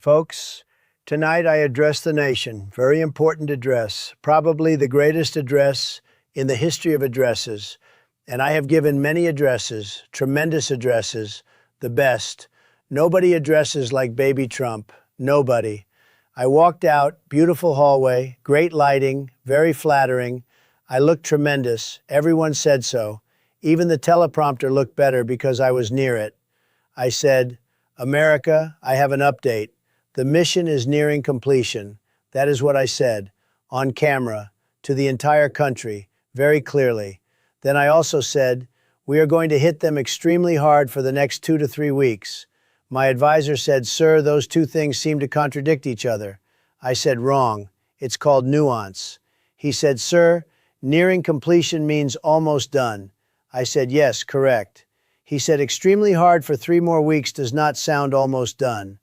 Folks, tonight I address the nation. Very important address, probably the greatest address in the history of addresses. And I have given many addresses, tremendous addresses, the best. Nobody addresses like Baby Trump. Nobody. I walked out, beautiful hallway, great lighting, very flattering. I looked tremendous. Everyone said so. Even the teleprompter looked better because I was near it. I said, "America, I have an update. The mission is nearing completion." That is what I said, on camera, to the entire country, very clearly. Then I also said, "We are going to hit them extremely hard for the next 2 to 3 weeks." My advisor said, "Sir, those two things seem to contradict each other." I said, "Wrong. It's called nuance." He said, "Sir, nearing completion means almost done." I said, "Yes, correct." He said, "Extremely hard for 3 more weeks does not sound almost done."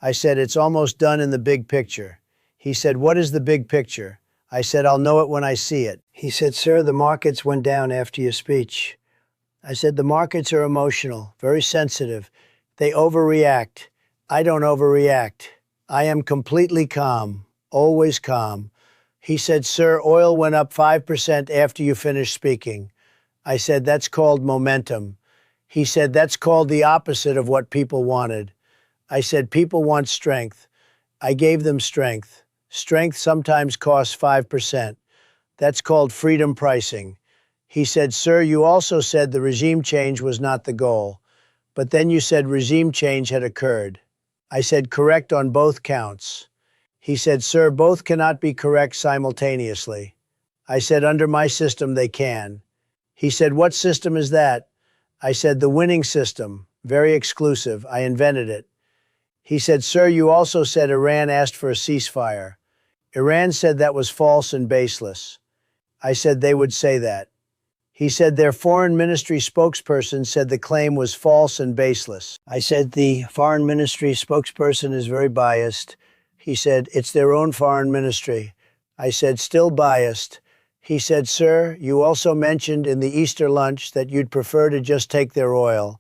I said, "It's almost done in the big picture." He said, "What is the big picture?" I said, "I'll know it when I see it." He said, "Sir, the markets went down after your speech." I said, "The markets are emotional, very sensitive. They overreact. I don't overreact. I am completely calm, always calm." He said, "Sir, oil went up 5% after you finished speaking." I said, "That's called momentum." He said, "That's called the opposite of what people wanted." I said, "People want strength." I gave them strength. Strength sometimes costs 5%. That's called freedom pricing. He said, "Sir, you also said the regime change was not the goal. But then you said regime change had occurred." I said, "Correct on both counts." He said, "Sir, both cannot be correct simultaneously." I said, "Under my system, they can." He said, "What system is that?" I said, "The winning system. Very exclusive. I invented it." He said, "Sir, you also said Iran asked for a ceasefire." Iran said that was false and baseless. I said they would say that. He said their foreign ministry spokesperson said the claim was false and baseless. I said the foreign ministry spokesperson is very biased. He said it's their own foreign ministry. I said still biased. He said, "Sir, you also mentioned in the Easter lunch that you'd prefer to just take their oil.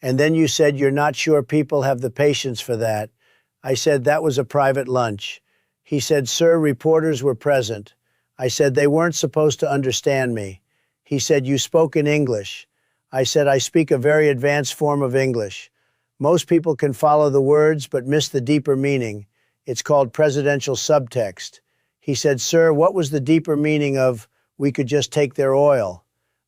And then you said you're not sure people have the patience for that." I said that was a private lunch. He said, "Sir, reporters were present." I said they weren't supposed to understand me. He said, "You spoke in English." I said, "I speak a very advanced form of English. Most people can follow the words but miss the deeper meaning. It's called presidential subtext." He said, "Sir, what was the deeper meaning of 'we could just take their oil'?"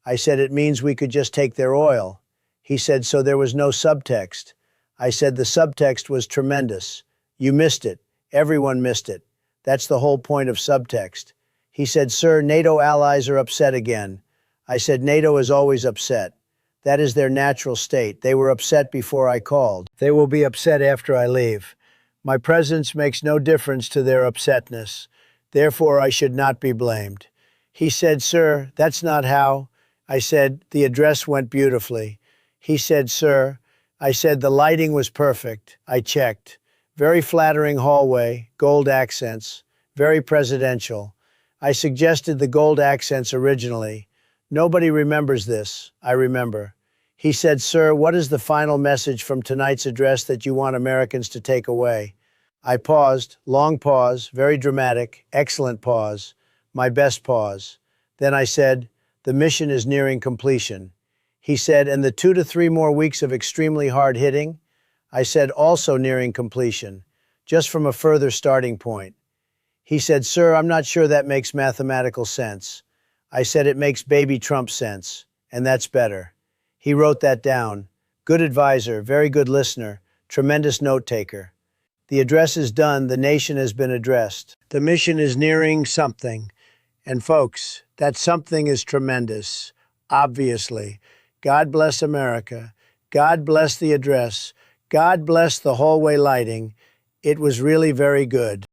I said, "It means we could just take their oil." He said, "So there was no subtext." I said, "The subtext was tremendous. You missed it. Everyone missed it. That's the whole point of subtext." He said, "Sir, NATO allies are upset again." I said, "NATO is always upset. That is their natural state. They were upset before I called. They will be upset after I leave. My presence makes no difference to their upsetness. Therefore, I should not be blamed." He said, "Sir, that's not how." I said, "The address went beautifully." He said, "Sir," I said, "the lighting was perfect." I checked. Very flattering hallway, gold accents, very presidential. I suggested the gold accents originally. Nobody remembers this. I remember. He said, "Sir, what is the final message from tonight's address that you want Americans to take away?" I paused, long pause, very dramatic, excellent pause, my best pause. Then I said, "The mission is nearing completion." He said, "And the 2 to 3 more weeks of extremely hard hitting?" I said, "Also nearing completion, just from a further starting point." He said, "Sir, I'm not sure that makes mathematical sense." I said, "It makes Baby Trump sense, and that's better." He wrote that down. Good advisor, very good listener, tremendous note taker. The address is done. The nation has been addressed. The mission is nearing something. And folks, that something is tremendous, obviously. God bless America. God bless the address. God bless the hallway lighting. It was really very good.